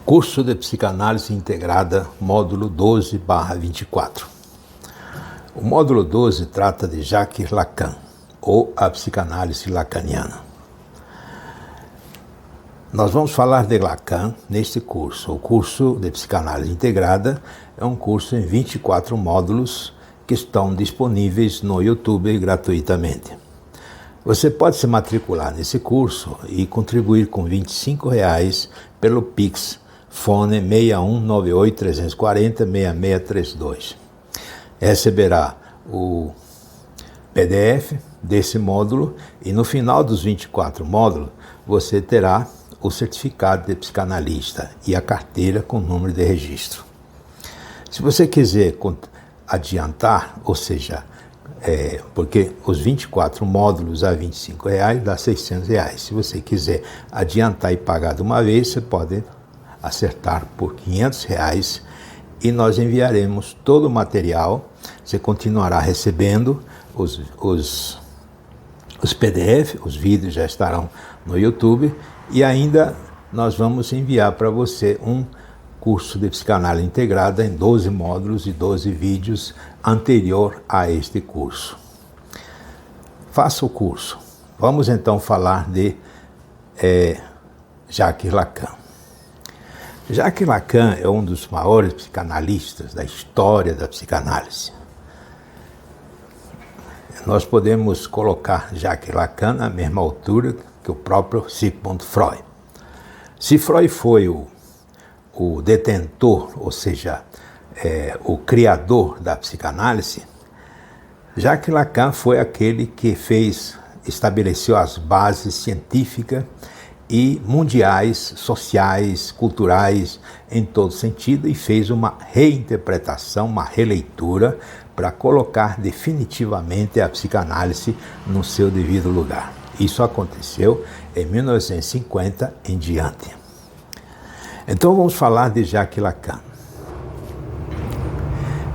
Curso de Psicanálise Integrada, módulo 12/24. O módulo 12 trata de Jacques Lacan, ou a psicanálise lacaniana. Nós vamos falar de Lacan neste curso. O curso de Psicanálise Integrada é um curso em 24 módulos que estão disponíveis no YouTube gratuitamente. Você pode se matricular nesse curso e contribuir com R$ 25 pelo Pix, fone 6198-340-6632. Receberá o PDF desse módulo e no final dos 24 módulos você terá o certificado de psicanalista e a carteira com número de registro. Se você quiser adiantar, ou seja, porque os 24 módulos a R$ 25 dá R$ 600. Se você quiser adiantar e pagar de uma vez, você pode acertar por R$ 500 e nós enviaremos todo o material. Você continuará recebendo os PDF, os vídeos já estarão no YouTube e ainda nós vamos enviar para você um curso de psicanálise integrada em 12 módulos e 12 vídeos anterior a este curso. Faça o curso. Vamos então falar de Jacques Lacan. Jacques Lacan é um dos maiores psicanalistas da história da psicanálise. Nós podemos colocar Jacques Lacan na mesma altura que o próprio Sigmund Freud. Se Freud foi o detentor, ou seja, o criador da psicanálise, Jacques Lacan foi aquele que estabeleceu as bases científicas e mundiais, sociais, culturais, em todo sentido, e fez uma reinterpretação, uma releitura para colocar definitivamente a psicanálise no seu devido lugar. Isso aconteceu em 1950 em diante. Então vamos falar de Jacques Lacan.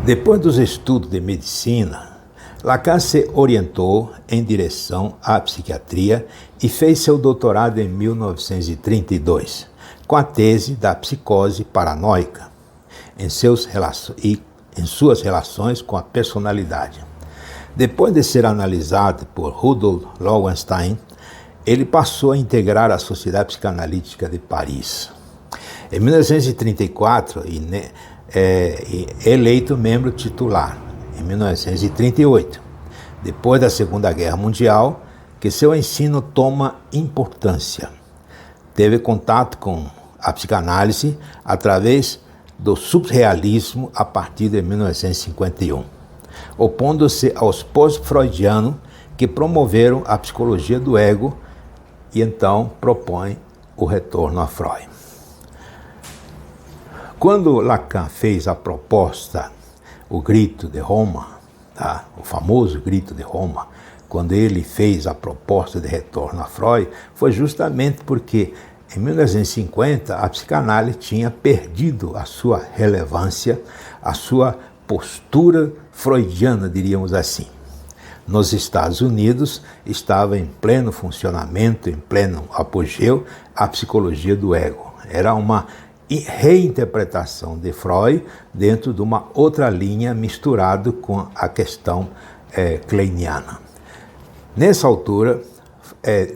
Depois dos estudos de medicina, Lacan se orientou em direção à psiquiatria e fez seu doutorado em 1932, com a tese da psicose paranoica em suas relações com a personalidade. Depois de ser analisado por Rudolf Lowenstein, ele passou a integrar a Sociedade Psicanalítica de Paris. Em 1934, eleito membro titular. Em 1938, depois da Segunda Guerra Mundial, que seu ensino toma importância. Teve contato com a psicanálise através do surrealismo a partir de 1951, opondo-se aos pós-freudianos que promoveram a psicologia do ego e então propõe o retorno a Freud. Quando Lacan fez a proposta, o Grito de Roma, o famoso Grito de Roma, quando ele fez a proposta de retorno a Freud, foi justamente porque em 1950 a psicanálise tinha perdido a sua relevância, a sua postura freudiana, diríamos assim. Nos Estados Unidos estava em pleno funcionamento, em pleno apogeu, a psicologia do ego. Era uma reinterpretação de Freud dentro de uma outra linha misturado com a questão kleiniana. Nessa altura,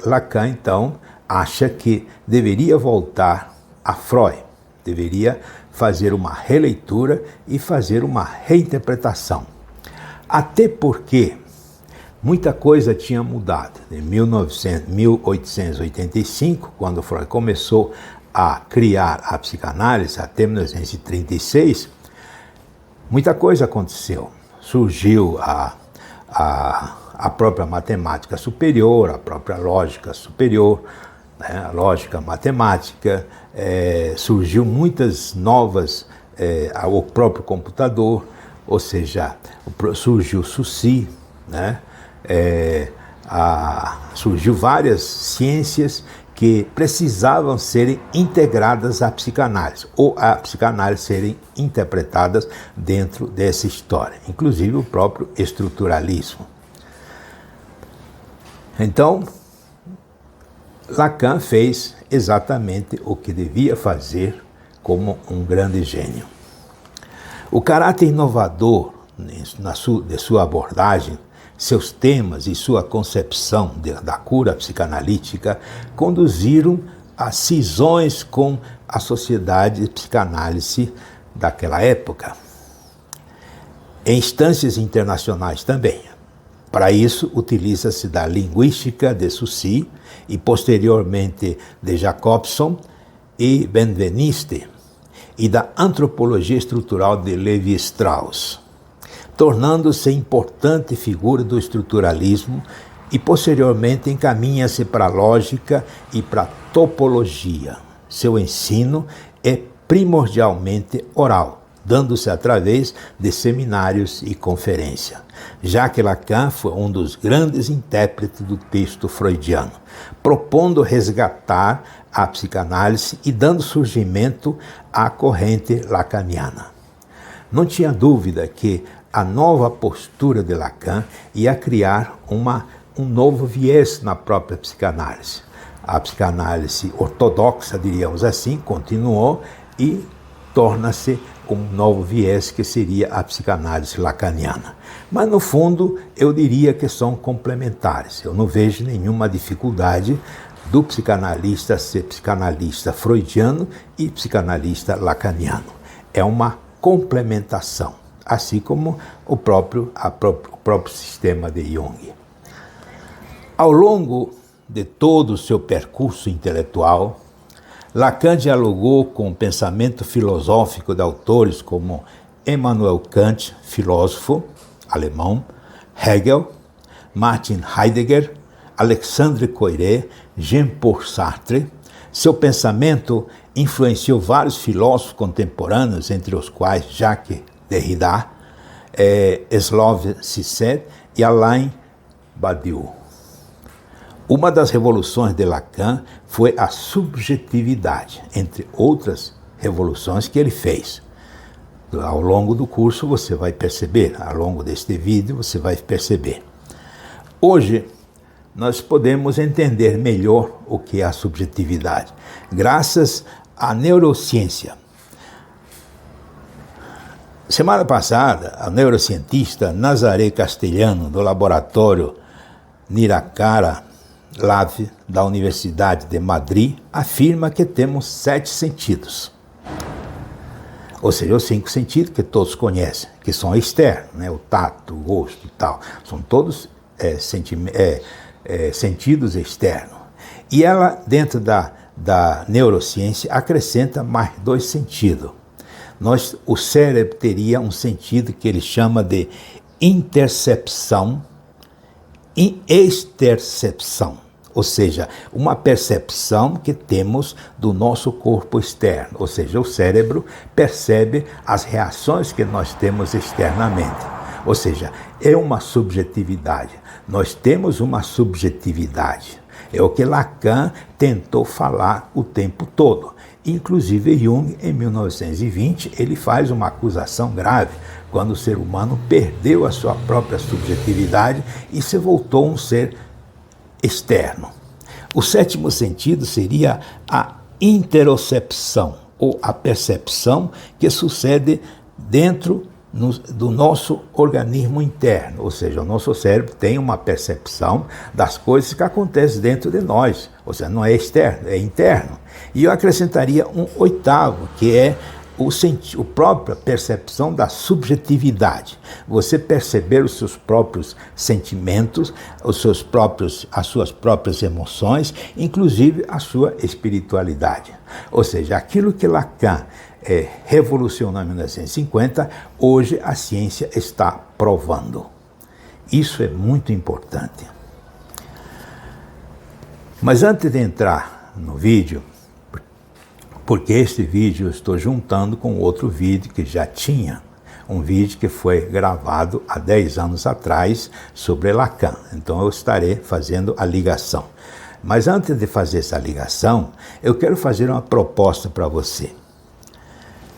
Lacan então acha que deveria voltar a Freud, deveria fazer uma releitura e fazer uma reinterpretação. Até porque muita coisa tinha mudado. Em 1885, quando Freud começou a criar a psicanálise, até 1936, muita coisa aconteceu. Surgiu a própria matemática superior, a própria lógica superior, a lógica matemática, surgiu muitas novas, o próprio computador, ou seja, surgiu o SUSI, surgiu várias ciências que precisavam serem integradas à psicanálise, ou a psicanálise serem interpretadas dentro dessa história, inclusive o próprio estruturalismo. Então, Lacan fez exatamente o que devia fazer como um grande gênio. O caráter inovador de sua abordagem, seus temas e sua concepção da cura psicanalítica conduziram a cisões com a sociedade de psicanálise daquela época, em instâncias internacionais também. Para isso, utiliza-se da linguística de Saussure e, posteriormente, de Jacobson e Benveniste, e da antropologia estrutural de Levi-Strauss, tornando-se importante figura do estruturalismo e, posteriormente, encaminha-se para a lógica e para a topologia. Seu ensino é primordialmente oral, dando-se através de seminários e conferências, já que Lacan foi um dos grandes intérpretes do texto freudiano, propondo resgatar a psicanálise e dando surgimento à corrente lacaniana. Não tinha dúvida que a nova postura de Lacan ia criar um novo viés na própria psicanálise. A psicanálise ortodoxa, diríamos assim, continuou e torna-se um novo viés que seria a psicanálise lacaniana. Mas, no fundo, eu diria que são complementares. Eu não vejo nenhuma dificuldade do psicanalista ser psicanalista freudiano e psicanalista lacaniano. É uma complementação, assim como o próprio sistema de Jung. Ao longo de todo o seu percurso intelectual, Lacan dialogou com o pensamento filosófico de autores como Immanuel Kant, filósofo alemão, Hegel, Martin Heidegger, Alexandre Coiré, Jean-Paul Sartre. Seu pensamento influenciou vários filósofos contemporâneos, entre os quais Jacques Derrida, Slavoj Žižek e Alain Badiou. Uma das revoluções de Lacan foi a subjetividade, entre outras revoluções que ele fez. Ao longo do curso você vai perceber, ao longo deste vídeo você vai perceber. Hoje nós podemos entender melhor o que é a subjetividade, graças à neurociência. Semana passada, a neurocientista Nazaré Castellano, do laboratório Niracara Lab, da Universidade de Madrid, afirma que temos 7 sentidos. Ou seja, os 5 sentidos que todos conhecem, que são externos, né? O tato, o gosto e tal. São todos sentidos externos. E ela, dentro da neurociência, acrescenta mais 2 sentidos. O cérebro teria um sentido que ele chama de intercepção e extercepção, ou seja, uma percepção que temos do nosso corpo externo, ou seja, o cérebro percebe as reações que nós temos externamente, ou seja, é uma subjetividade. Nós temos uma subjetividade, é o que Lacan tentou falar o tempo todo. Inclusive Jung, em 1920, ele faz uma acusação grave, quando o ser humano perdeu a sua própria subjetividade e se voltou um ser externo. O 7º sentido seria a interocepção, ou a percepção que sucede dentro do nosso organismo interno, ou seja, o nosso cérebro tem uma percepção das coisas que acontecem dentro de nós, ou seja, não é externo, é interno. E eu acrescentaria um 8º, que é a própria percepção da subjetividade. Você perceber os seus próprios sentimentos, as suas próprias emoções, inclusive a sua espiritualidade. Ou seja, aquilo que Lacan revolucionou em 1950, hoje a ciência está provando. Isso é muito importante. Mas antes de entrar no vídeo, porque este vídeo eu estou juntando com outro vídeo que já tinha, um vídeo que foi gravado há 10 anos atrás sobre Lacan. Então eu estarei fazendo a ligação. Mas antes de fazer essa ligação, eu quero fazer uma proposta para você.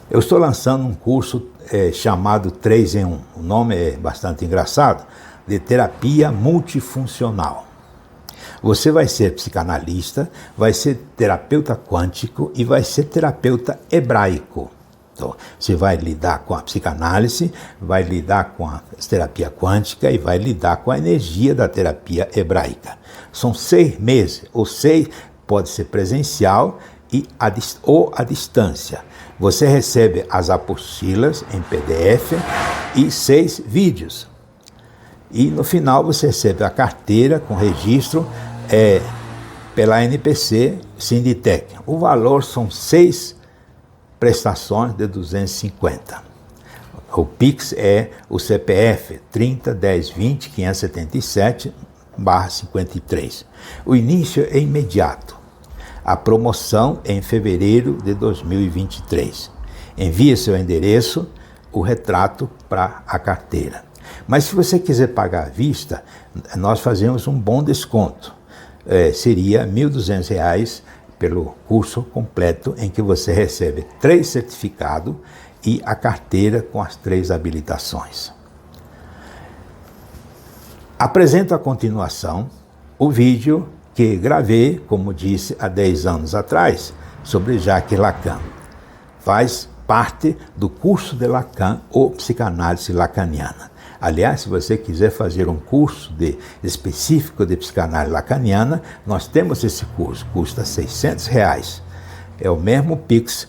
Eu estou lançando um curso chamado 3 em 1. O nome é bastante engraçado, de terapia multifuncional. Você vai ser psicanalista, vai ser terapeuta quântico e vai ser terapeuta hebraico. Então, você vai lidar com a psicanálise, vai lidar com a terapia quântica e vai lidar com a energia da terapia hebraica. São 6 meses, ou 6, pode ser presencial ou à distância. Você recebe as apostilas em PDF e 6 vídeos. E no final você recebe a carteira com registro pela NPC Sinditec. O valor são 6 prestações de 250. O Pix é o CPF 30 10 20 577/53. O início é imediato. A promoção é em fevereiro de 2023. Envie seu endereço, o retrato para a carteira. Mas se você quiser pagar à vista, nós fazemos um bom desconto. Seria R$ 1.200 pelo curso completo, em que você recebe 3 certificados e a carteira com as 3 habilitações. Apresento a continuação o vídeo que gravei, como disse, há 10 anos atrás, sobre Jacques Lacan. Faz parte do curso de Lacan, ou psicanálise lacaniana. Aliás, se você quiser fazer um curso específico de psicanálise lacaniana, nós temos esse curso, custa R$ 600. É o mesmo Pix,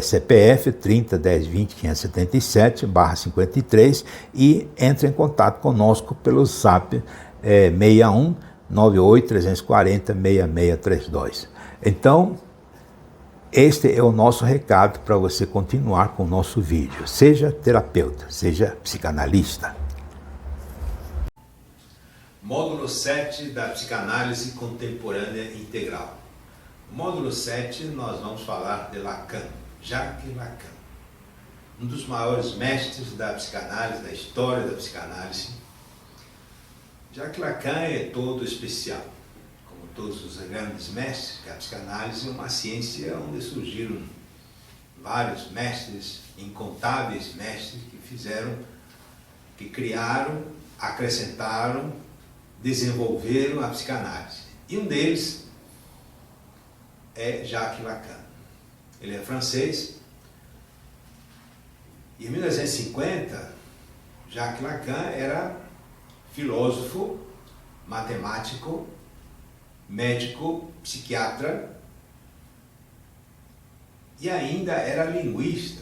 CPF 30 10 20 577/53 e entre em contato conosco pelo SAP 61 98 340 6632. Então, este é o nosso recado para você continuar com o nosso vídeo. Seja terapeuta, seja psicanalista. Módulo 7 da psicanálise contemporânea integral. No módulo 7 nós vamos falar de Lacan, Jacques Lacan, um dos maiores mestres da psicanálise, da história da psicanálise. Jacques Lacan é todo especial. Como todos os grandes mestres, que a psicanálise é uma ciência onde surgiram vários mestres, incontáveis mestres que criaram, acrescentaram, desenvolveram a psicanálise. E um deles é Jacques Lacan. Ele é francês. E em 1950, Jacques Lacan era filósofo, matemático, médico, psiquiatra e ainda era linguista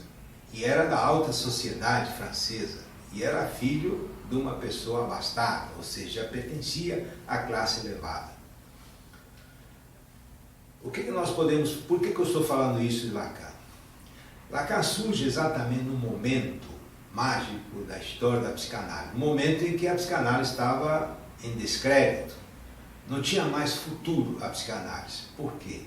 e era da alta sociedade francesa e era filho de uma pessoa abastada, ou seja, pertencia à classe elevada. Por que eu estou falando isso de Lacan? Lacan surge exatamente no momento mágico da história da psicanálise, no momento em que a psicanálise estava em descrédito, não tinha mais futuro a psicanálise. Por quê?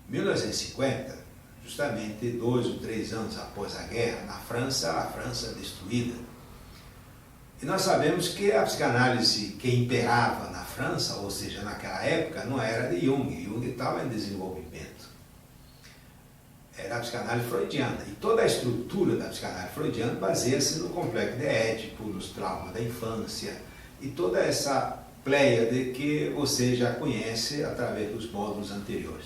Em 1950, justamente 2 ou 3 anos após a guerra, na França, a França destruída. E nós sabemos que a psicanálise que imperava na França, ou seja, naquela época, não era de Jung. Jung estava em desenvolvimento. Era a psicanálise freudiana. E toda a estrutura da psicanálise freudiana baseia-se no complexo de Édipo, nos traumas da infância e toda essa pleiade que você já conhece através dos módulos anteriores.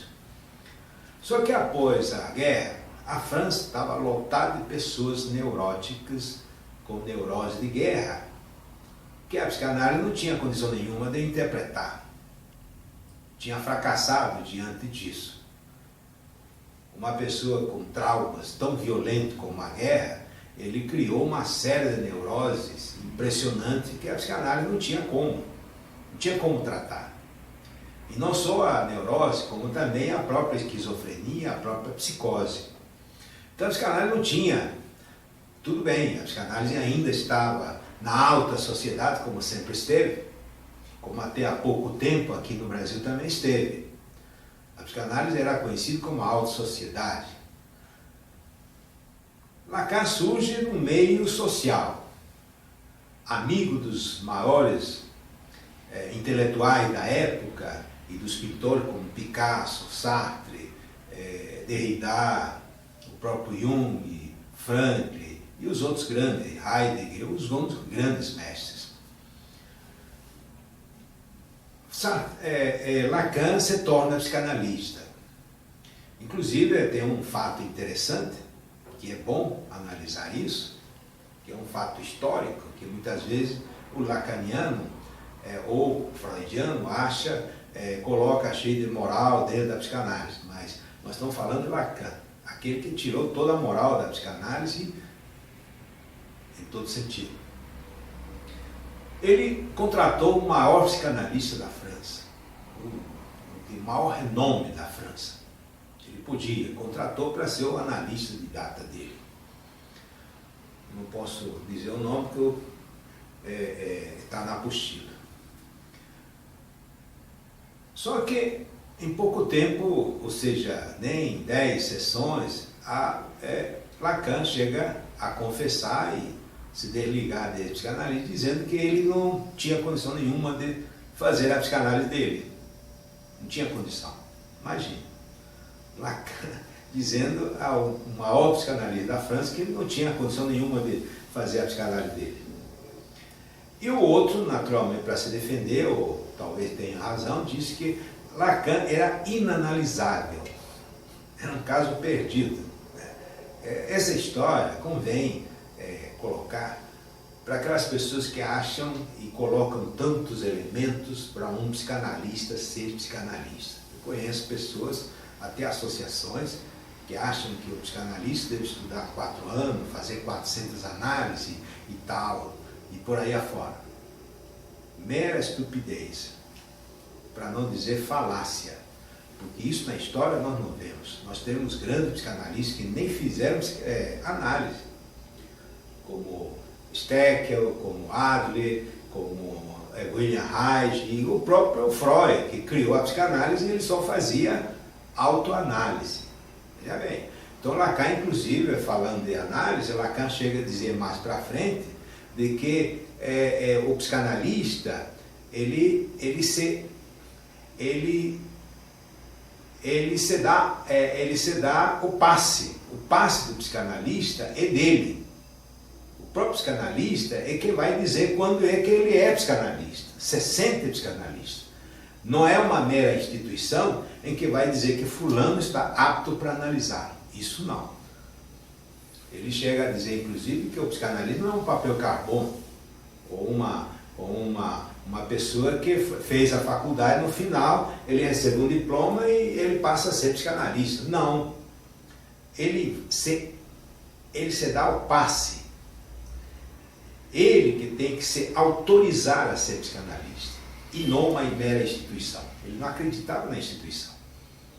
Só que após a guerra, a França estava lotada de pessoas neuróticas com neurose de guerra, que a psicanálise não tinha condição nenhuma de interpretar. Tinha fracassado diante disso. Uma pessoa com traumas tão violentos como a guerra, ele criou uma série de neuroses impressionantes que a psicanálise não tinha como tratar. E não só a neurose, como também a própria esquizofrenia, a própria psicose. Então a psicanálise não tinha. Tudo bem, a psicanálise ainda estava na alta sociedade, como sempre esteve, como até há pouco tempo aqui no Brasil também esteve. A psicanálise era conhecida como a alta sociedade. Lacan surge no meio social, amigo dos maiores intelectuais da época e dos pintores como Picasso, Sartre, Derrida, o próprio Jung, Franklin e os outros grandes, Heidegger, os outros grandes mestres. Lacan se torna psicanalista. Inclusive, tem um fato interessante, que é bom analisar isso, que é um fato histórico, que muitas vezes o lacaniano ou freudiano coloca a cheia de moral dentro da psicanálise, mas nós estamos falando de Lacan, aquele que tirou toda a moral da psicanálise em todo sentido. Ele contratou o maior psicanalista da França, o maior renome da França. Ele podia, contratou para ser o analista de data dele. Não posso dizer o nome porque está na apostila. Só que em pouco tempo, ou seja, nem 10 sessões, Lacan chega a confessar e se desligar desse psicanalista, dizendo que ele não tinha condição nenhuma de fazer a psicanálise dele. Não tinha condição. Imagine. Lacan dizendo ao maior psicanalista da França que ele não tinha condição nenhuma de fazer a psicanálise dele. E o outro, naturalmente, para se defender, ou talvez tenha razão, disse que Lacan era inanalisável. Era um caso perdido. Essa história convém colocar para aquelas pessoas que acham e colocam tantos elementos para um psicanalista ser psicanalista. Eu conheço pessoas, até associações, que acham que o psicanalista deve estudar 4 anos, fazer 400 análises e tal, e por aí afora. Mera estupidez, para não dizer falácia, porque isso na história nós não vemos. Nós temos grandes psicanalistas que nem fizeram análise, como Steckel, como Adler, como William Reich e o próprio Freud, que criou a psicanálise e ele só fazia autoanálise. Veja bem. Então Lacan, inclusive, falando de análise, Lacan chega a dizer mais para frente de que o psicanalista ele se dá o passe do psicanalista é dele. O próprio psicanalista é que vai dizer quando é que ele é psicanalista, se sente psicanalista. Não é uma mera instituição em que vai dizer que fulano está apto para analisar. Isso não. Ele chega a dizer, inclusive, que o psicanalista não é um papel carbono, ou uma pessoa que fez a faculdade, no final ele recebe um diploma e ele passa a ser psicanalista. Não. Ele se dá o passe. Ele que tem que se autorizar a ser psicanalista, e não uma mera instituição. Ele não acreditava na instituição,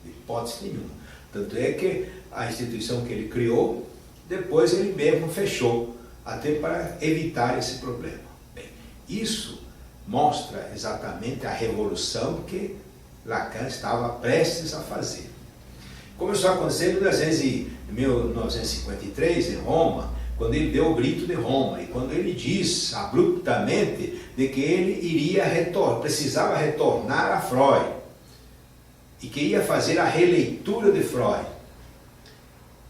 de hipótese nenhuma. Tanto é que a instituição que ele criou, depois ele mesmo fechou, até para evitar esse problema. Bem, isso mostra exatamente a revolução que Lacan estava prestes a fazer. Começou a acontecer em 1953, em Roma, quando ele deu o grito de Roma, e quando ele diz abruptamente de que ele precisava retornar a Freud, e que ia fazer a releitura de Freud,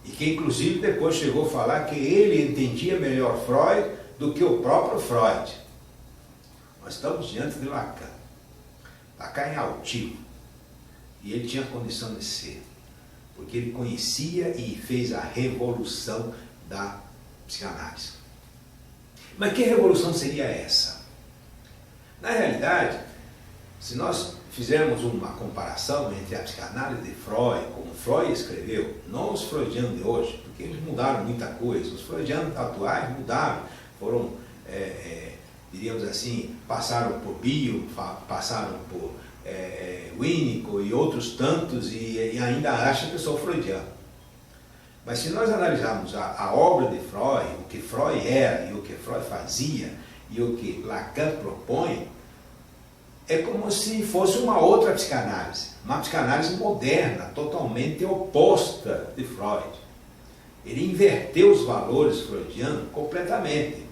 e que inclusive depois chegou a falar que ele entendia melhor Freud do que o próprio Freud. Nós estamos diante de Lacan. Lacan é altivo, e ele tinha condição de ser, porque ele conhecia e fez a revolução da psicanálise. Mas que revolução seria essa? Na realidade, se nós fizermos uma comparação entre a psicanálise de Freud, como Freud escreveu, não os freudianos de hoje, porque eles mudaram muita coisa, os freudianos atuais mudaram, foram, diríamos assim, passaram por Bion, passaram por Winnicott e outros tantos, e ainda acham que eu sou freudiano. Mas se nós analisarmos a obra de Freud, o que Freud era e o que Freud fazia e o que Lacan propõe, é como se fosse uma outra psicanálise, uma psicanálise moderna, totalmente oposta de Freud. Ele inverteu os valores freudianos completamente,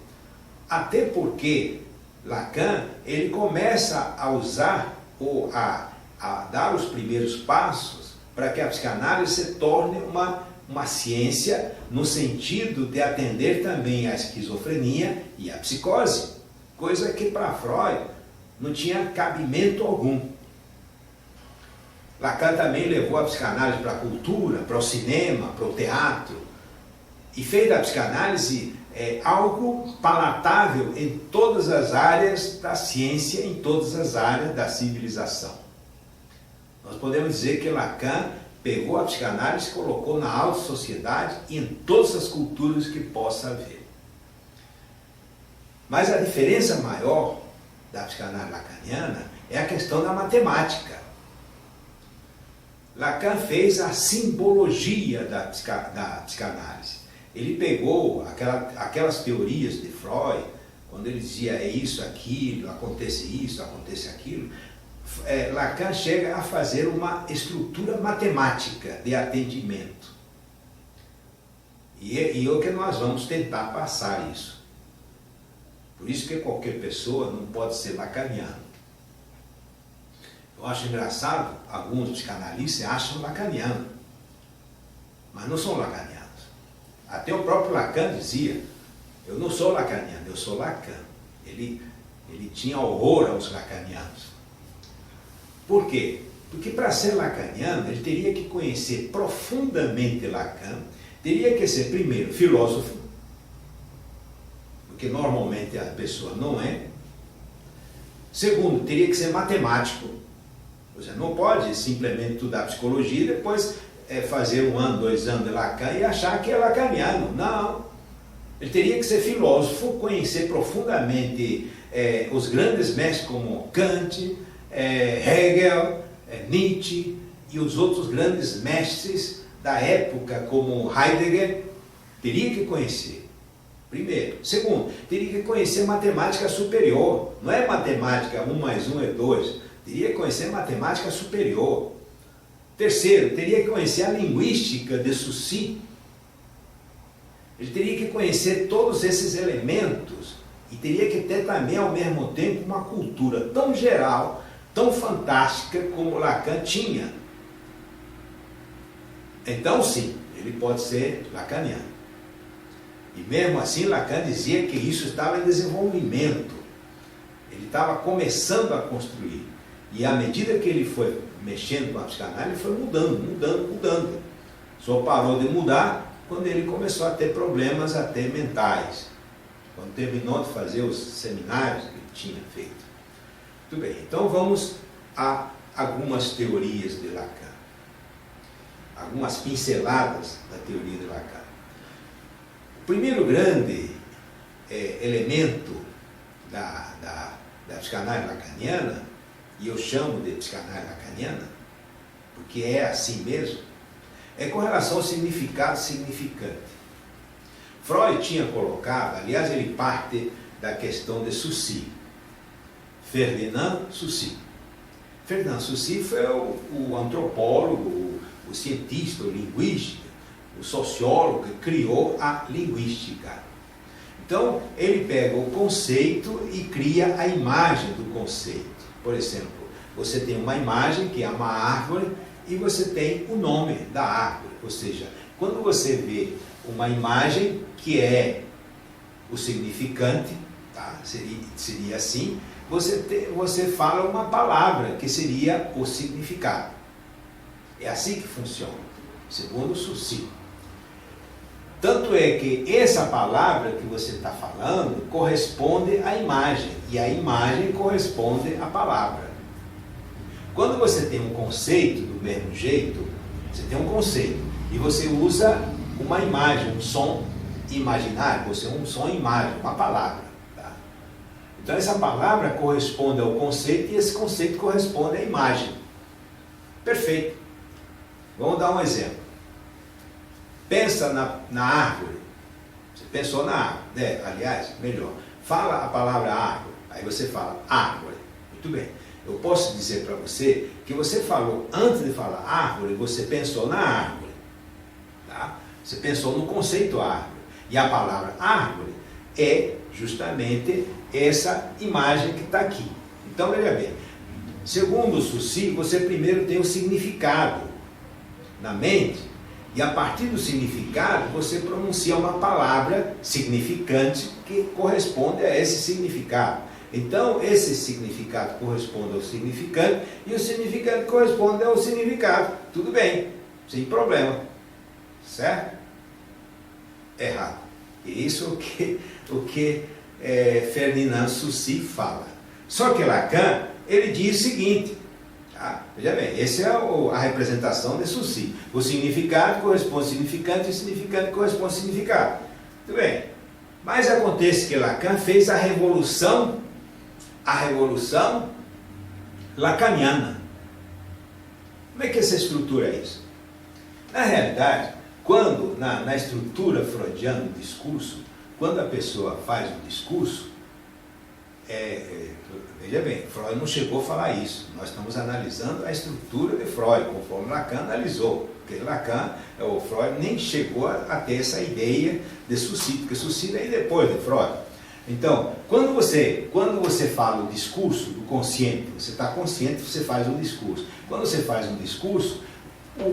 até porque Lacan ele começa a usar ou a dar os primeiros passos para que a psicanálise se torne uma ciência no sentido de atender também a esquizofrenia e a psicose, coisa que para Freud não tinha cabimento algum. Lacan também levou a psicanálise para a cultura, para o cinema, para o teatro, e fez da psicanálise algo palatável em todas as áreas da ciência, em todas as áreas da civilização. Nós podemos dizer que Lacan pegou a psicanálise e colocou na alta sociedade e em todas as culturas que possa haver. Mas a diferença maior da psicanálise lacaniana é a questão da matemática. Lacan fez a simbologia da psicanálise. Ele pegou aquelas teorias de Freud, quando ele dizia é isso, aquilo, acontece isso, acontece aquilo. Lacan chega a fazer uma estrutura matemática de atendimento. E é o que nós vamos tentar passar isso. Por isso que qualquer pessoa não pode ser lacaniano. Eu acho engraçado, alguns psicanalistas se acham lacanianos, mas não são lacanianos. Até o próprio Lacan dizia, eu não sou lacaniano, eu sou Lacan. Ele tinha horror aos lacanianos. Por quê? Porque para ser lacaniano, ele teria que conhecer profundamente Lacan, teria que ser primeiro filósofo, porque normalmente a pessoa não é. Segundo, teria que ser matemático. Você não pode simplesmente estudar psicologia e depois fazer 1 ano, 2 anos de Lacan e achar que é lacaniano. Não. Ele teria que ser filósofo, conhecer profundamente os grandes mestres como Kant, Hegel, Nietzsche e os outros grandes mestres da época como Heidegger. Teria que conhecer. Primeiro. Segundo, teria que conhecer matemática superior. Não é matemática 1 mais 1 é 2. Teria que conhecer matemática superior. Terceiro, teria que conhecer a linguística de Saussure. Ele teria que conhecer todos esses elementos e teria que ter também, ao mesmo tempo, uma cultura tão geral, tão fantástica como Lacan tinha. Então, sim, ele pode ser lacaniano. E mesmo assim, Lacan dizia que isso estava em desenvolvimento. Ele estava começando a construir. E à medida que ele foi mexendo com a psicanálise, ele foi mudando. Só parou de mudar quando ele começou a ter problemas até mentais. Quando terminou de fazer os seminários que ele tinha feito. Muito bem, então vamos a algumas teorias de Lacan. Algumas pinceladas da teoria de Lacan. O primeiro grande elemento da psicanálise lacaniana, e eu chamo de psicanálise lacaniana, porque é assim mesmo, é com relação ao significado significante. Freud tinha colocado, aliás, ele parte da questão de Saussure, Ferdinand Saussure. Ferdinand Saussure foi o antropólogo, o cientista, o linguista, o sociólogo que criou a linguística. Então, ele pega o conceito e cria a imagem do conceito. Por exemplo, você tem uma imagem que é uma árvore e você tem o nome da árvore. Ou seja, quando você vê uma imagem que é o significante, tá? seria assim, você fala uma palavra que seria o significado. É assim que funciona, segundo Saussure. Tanto é que essa palavra que você está falando corresponde à imagem, e a imagem corresponde à palavra. Quando você tem um conceito do mesmo jeito, você tem um conceito, e você usa uma imagem, um som imaginário, você usa um som e imagem, uma palavra. Tá? Então essa palavra corresponde ao conceito, e esse conceito corresponde à imagem. Perfeito. Vamos dar um exemplo. Pensa na árvore. Você pensou na árvore, aliás, melhor. Fala a palavra árvore. Aí você fala árvore. Muito bem. Eu posso dizer para você que você falou, antes de falar árvore, você pensou na árvore. Tá? Você pensou no conceito árvore. E a palavra árvore é justamente essa imagem que está aqui. Então, veja bem. Segundo o Saussure, você primeiro tem o significado na mente. E a partir do significado, você pronuncia uma palavra significante que corresponde a esse significado. Então, esse significado corresponde ao significante e o significante corresponde ao significado. Tudo bem, sem problema. Certo? Errado. Isso é o que Ferdinand Saussure fala. Só que Lacan, ele diz o seguinte, tá? Veja bem, essa é a representação de Saussure. O significado corresponde ao significante e o significante corresponde ao significado. Tudo bem. Mas acontece que Lacan fez a revolução lacaniana. Como é que essa estrutura é isso? Na realidade, quando na estrutura freudiana do discurso, quando a pessoa faz um discurso, veja bem, Freud não chegou a falar isso. Nós estamos analisando a estrutura de Freud, conforme Lacan analisou. Porque o Freud nem chegou a ter essa ideia de Saussure, porque Saussure veio depois de Freud. Então, quando você fala o discurso do consciente, você está consciente, você faz um discurso. Quando você faz um discurso,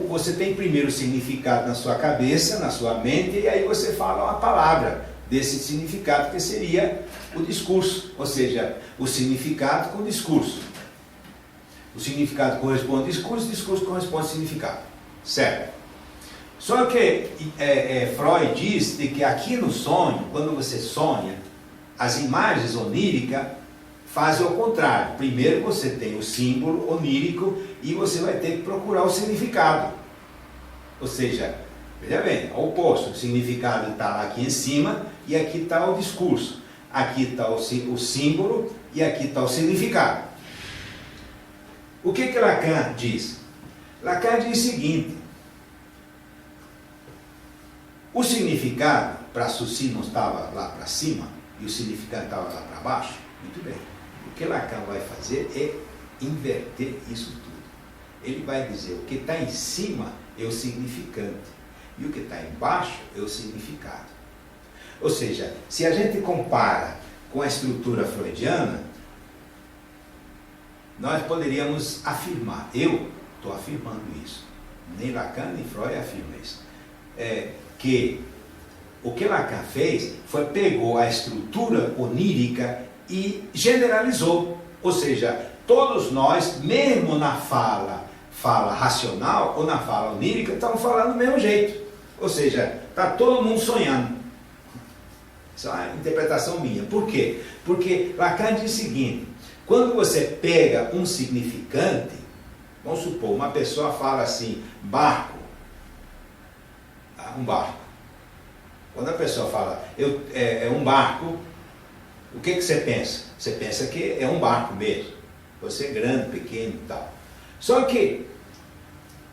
você tem primeiro o significado na sua cabeça, na sua mente, e aí você fala uma palavra desse significado, que seria o discurso, ou seja, o significado com o discurso. O significado corresponde ao discurso, o discurso corresponde ao significado. Certo? Só que Freud diz de que aqui no sonho, quando você sonha, as imagens oníricas fazem o contrário. Primeiro você tem o símbolo onírico e você vai ter que procurar o significado. Ou seja, veja bem, é o oposto. O significado está aqui em cima e aqui está o discurso. Aqui está o símbolo e aqui está o significado. O que Lacan diz? Lacan diz o seguinte: o significado para Saussure não estava lá para cima e o significado estava lá para baixo. Muito bem. O que Lacan vai fazer é inverter isso tudo. Ele vai dizer o que está em cima é o significante e o que está embaixo é o significado. Ou seja, se a gente compara com a estrutura freudiana, nós poderíamos afirmar, eu estou afirmando isso, nem Lacan nem Freud afirma isso, que o que Lacan fez foi pegou a estrutura onírica e generalizou. Ou seja, todos nós, mesmo na fala racional ou na fala onírica, estamos falando do mesmo jeito. Ou seja, está todo mundo sonhando. Isso é uma interpretação minha. Por quê? Porque Lacan diz o seguinte: quando você pega um significante, vamos supor, uma pessoa fala assim, barco, um barco. Quando a pessoa fala, é um barco, o que você pensa? Você pensa que é um barco mesmo. Você é grande, pequeno e tal. Só que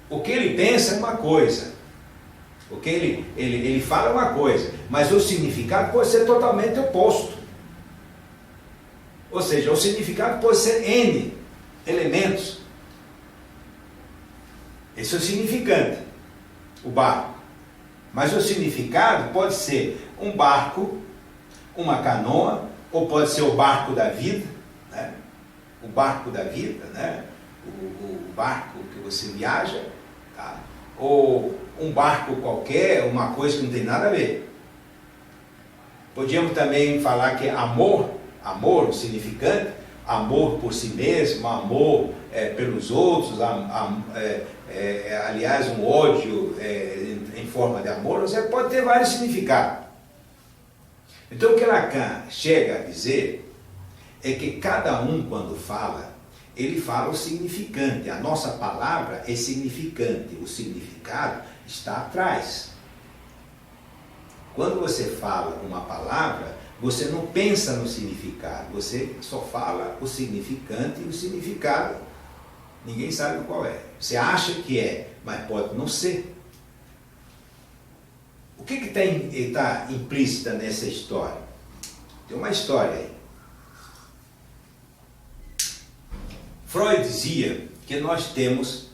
o que ele pensa é uma coisa. O que ele fala é uma coisa, mas o significado pode ser totalmente oposto. Ou seja, o significado pode ser N elementos. Esse é o significante, o barco. Mas o significado pode ser um barco, uma canoa, ou pode ser o barco da vida, né? O barco da vida, né? O barco que você viaja, tá? Ou um barco qualquer, uma coisa que não tem nada a ver. Podíamos também falar que amor, o significante, amor por si mesmo, amor pelos outros, aliás, um ódio em forma de amor, você pode ter vários significados. Então, o que Lacan chega a dizer é que cada um, quando fala, ele fala o significante. A nossa palavra é significante, o significado está atrás. Quando você fala uma palavra, você não pensa no significado, você só fala o significante e o significado ninguém sabe qual é. Você acha que é, mas pode não ser. O que está implícita nessa história? Tem uma história aí. Freud dizia que nós temos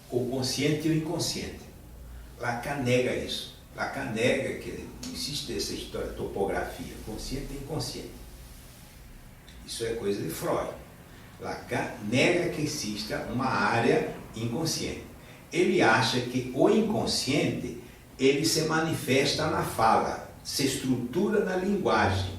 o consciente e o inconsciente. Lacan nega isso. Lacan nega que não existe essa história de topografia, consciente e inconsciente. Isso é coisa de Freud. Lacan nega que exista uma área inconsciente. Ele acha que o inconsciente, ele se manifesta na fala. se estrutura na linguagem.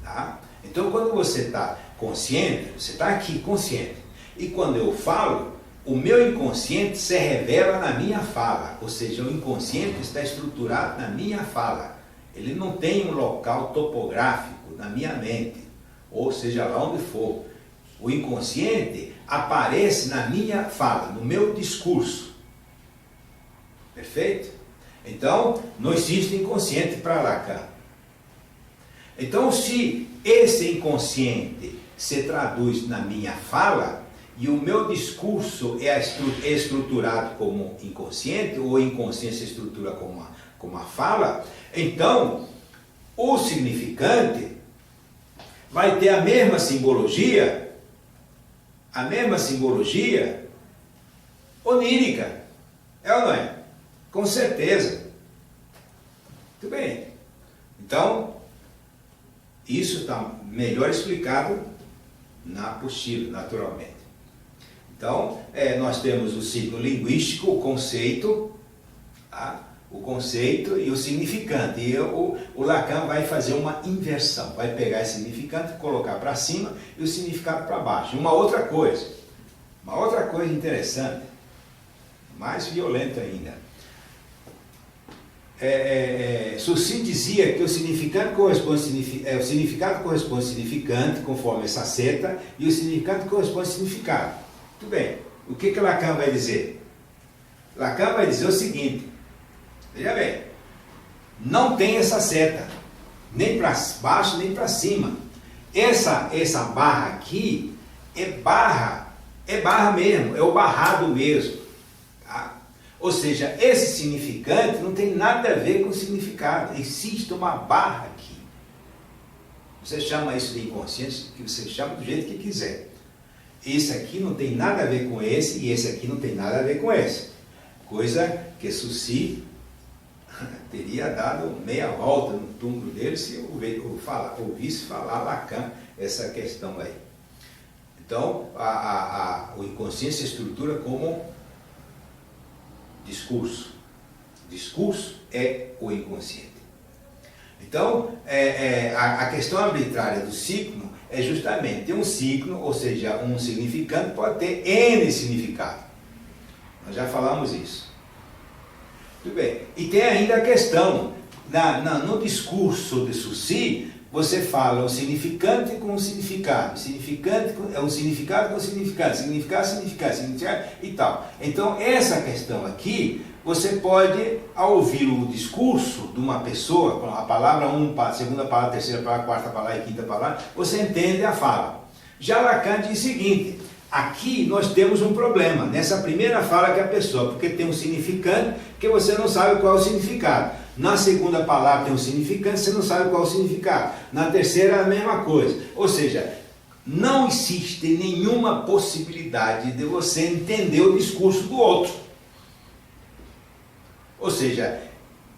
Tá? Então, quando você está consciente, você está aqui consciente. E quando eu falo, o meu inconsciente se revela na minha fala. Ou seja, o inconsciente está estruturado na minha fala. Ele não tem um local topográfico na minha mente, ou seja lá onde for. O inconsciente aparece na minha fala, no meu discurso. Perfeito? Então, não existe inconsciente para Lacan. Então, se esse inconsciente se traduz na minha fala, e o meu discurso é estruturado como inconsciente, ou inconsciente se estrutura como a fala, então, o significante vai ter a mesma simbologia onírica. É ou não é? Com certeza. Muito bem. Então, isso está melhor explicado na apostila, naturalmente. Então, nós temos o signo linguístico, o conceito, tá? O conceito e o significante. E o Lacan vai fazer uma inversão, vai pegar esse significante, colocar para cima e o significado para baixo. Uma outra coisa interessante, mais violenta ainda. Saussure dizia que o significado corresponde ao significante, conforme essa seta, e o significado corresponde ao significado. Muito bem. O que Lacan vai dizer? Lacan vai dizer o seguinte, veja bem, não tem essa seta, nem para baixo, nem para cima. Essa barra aqui é barra mesmo, é o barrado mesmo. Tá? Ou seja, esse significante não tem nada a ver com o significado. Existe uma barra aqui. Você chama isso de inconsciente, que você chama do jeito que quiser. Esse aqui não tem nada a ver com esse, e esse aqui não tem nada a ver com esse. Coisa que Saussure teria dado meia volta no túmulo dele se ouvisse falar Lacan essa questão aí. Então, o inconsciente se estrutura como discurso. Discurso é o inconsciente. Então, a questão arbitrária do signo é justamente um signo, ou seja, um significante pode ter N significado. Nós já falamos isso. Muito bem. E tem ainda a questão, no discurso de Saussure, você fala o significante com o significado, o significado com o significado e tal. Então, essa questão aqui, você pode, ao ouvir o discurso de uma pessoa, a palavra 1, a segunda palavra, a terceira palavra, a quarta palavra e a quinta palavra, você entende a fala. Já Lacan diz o seguinte, aqui nós temos um problema, nessa primeira fala que é a pessoa, porque tem um significante que você não sabe qual é o significado. Na segunda palavra tem um significante, você não sabe qual é o significado. Na terceira é a mesma coisa. Ou seja, não existe nenhuma possibilidade de você entender o discurso do outro. Ou seja,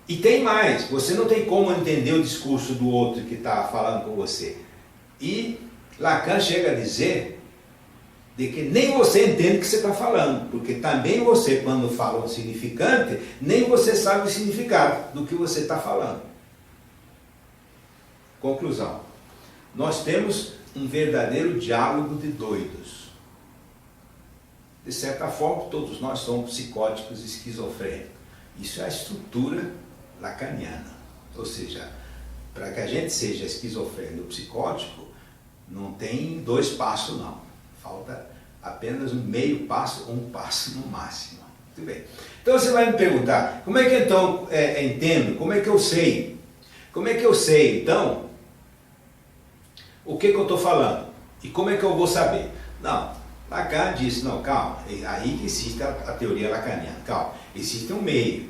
e tem mais, você não tem como entender o discurso do outro que está falando com você. E Lacan chega a dizer de que nem você entende o que você está falando, porque também você, quando fala um significante, nem você sabe o significado do que você está falando. Conclusão. Nós temos um verdadeiro diálogo de doidos. De certa forma, todos nós somos psicóticos e esquizofrênicos. Isso é a estrutura lacaniana. Ou seja, para que a gente seja esquizofrênico ou psicótico, não tem 2 passos não. Falta apenas um meio passo ou um passo no máximo. Muito bem. Então você vai me perguntar, como é que então entendo? Como é que eu sei? Como é que eu sei, então, o que eu estou falando? E como é que eu vou saber? Não, Lacan disse, não, calma, é aí que existe a teoria lacaniana, calma, existe um meio,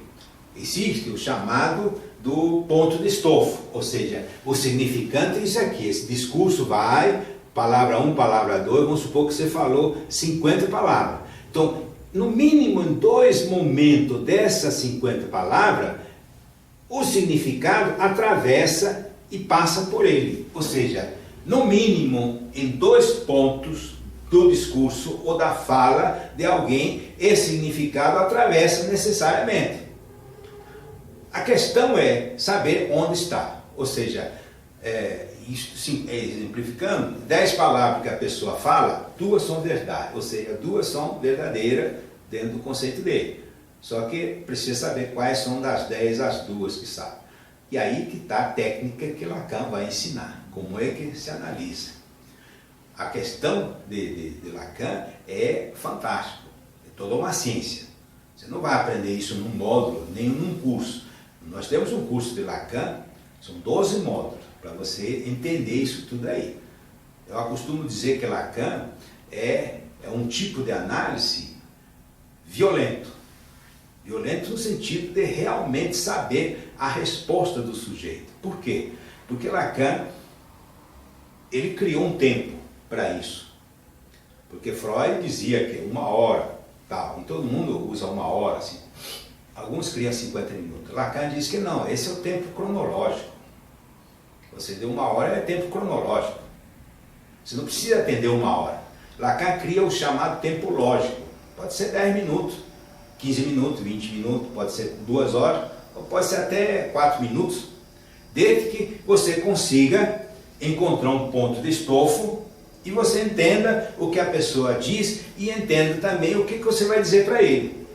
existe o chamado do ponto de estofo, ou seja, o significante é isso aqui, esse discurso vai, palavra 1, palavra 2, vamos supor que você falou 50 palavras. Então, no mínimo em 2 momentos dessas 50 palavras, o significado atravessa e passa por ele, ou seja, no mínimo em 2 pontos do discurso ou da fala de alguém, esse significado atravessa necessariamente. A questão é saber onde está, ou seja, exemplificando, 10 palavras que a pessoa fala, 2 são verdade, ou seja, 2 são verdadeiras dentro do conceito dele. Só que precisa saber quais são das 10 as 2 que sabe. E aí que está a técnica que Lacan vai ensinar, como é que se analisa. A questão de Lacan é fantástico, é toda uma ciência. Você não vai aprender isso num módulo, nem num curso. Nós temos um curso de Lacan, são 12 módulos, para você entender isso tudo aí. Eu costumo dizer que Lacan é um tipo de análise violento. Violento no sentido de realmente saber a resposta do sujeito. Por quê? Porque Lacan, ele criou um tempo para isso. Porque Freud dizia que 1 hora, tal, e todo mundo usa 1 hora, assim. Alguns criam 50 minutos. Lacan diz que não, esse é o tempo cronológico. Você deu 1 hora, é tempo cronológico. Você não precisa atender 1 hora. Lacan cria o chamado tempo lógico. Pode ser 10 minutos, 15 minutos, 20 minutos, pode ser 2 horas, ou pode ser até 4 minutos, desde que você consiga encontrar um ponto de estofo e você entenda o que a pessoa diz e entenda também o que você vai dizer para ele.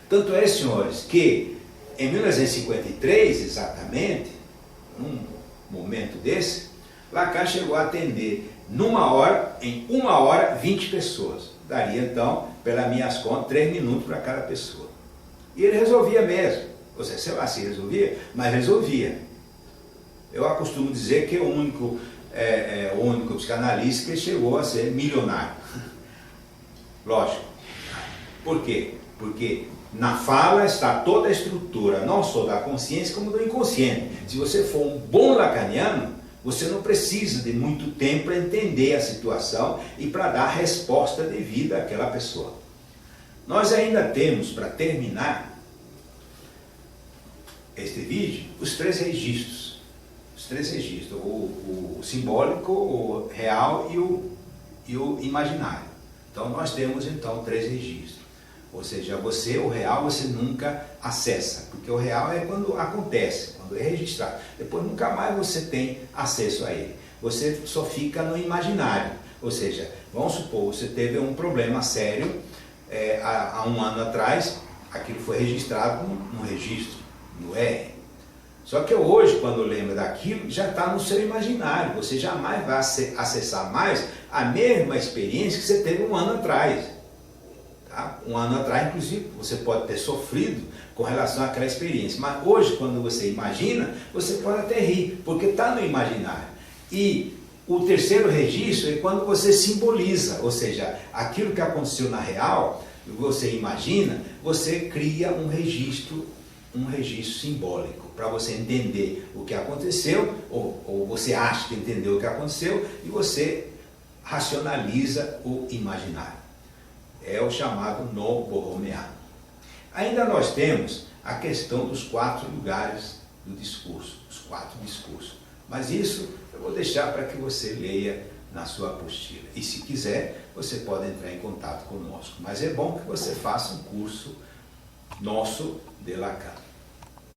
Tanto é, senhores, que em 1953, exatamente, num momento desse, Lacan chegou a atender em 1 hora, 20 pessoas. Daria então, pelas minhas contas, 3 minutos para cada pessoa. E ele resolvia mesmo. Ou seja, sei lá se resolvia, mas resolvia. Eu costumo dizer que é o único psicanalista que chegou a ser milionário. Lógico. Por quê? Porque na fala está toda a estrutura, não só da consciência, como do inconsciente. Se você for um bom lacaniano, você não precisa de muito tempo para entender a situação e para dar a resposta devida àquela pessoa. Nós ainda temos, para terminar este vídeo, os 3 registros. Os 3 registros, o simbólico, o real e o imaginário. Então nós temos então 3 registros. Ou seja, o real você nunca acessa, porque o real é quando acontece, quando é registrado. Depois nunca mais você tem acesso a ele. Você só fica no imaginário. Ou seja, vamos supor, você teve um problema sério há 1 ano atrás, aquilo foi registrado no registro, no R. Só que hoje, quando lembra daquilo, já está no seu imaginário. Você jamais vai acessar mais a mesma experiência que você teve 1 ano atrás. 1 ano atrás, inclusive, você pode ter sofrido com relação àquela experiência. Mas hoje, quando você imagina, você pode até rir, porque está no imaginário. E o 3º registro é quando você simboliza, ou seja, aquilo que aconteceu na real, você imagina, você cria um registro simbólico, para você entender o que aconteceu, ou você acha que entendeu o que aconteceu, e você racionaliza o imaginário. É o chamado nó borromeano. Ainda nós temos a questão dos 4 lugares do discurso, os 4 discursos. Mas isso eu vou deixar para que você leia na sua apostila. E se quiser, você pode entrar em contato conosco. Mas é bom que você faça um curso nosso de Lacan.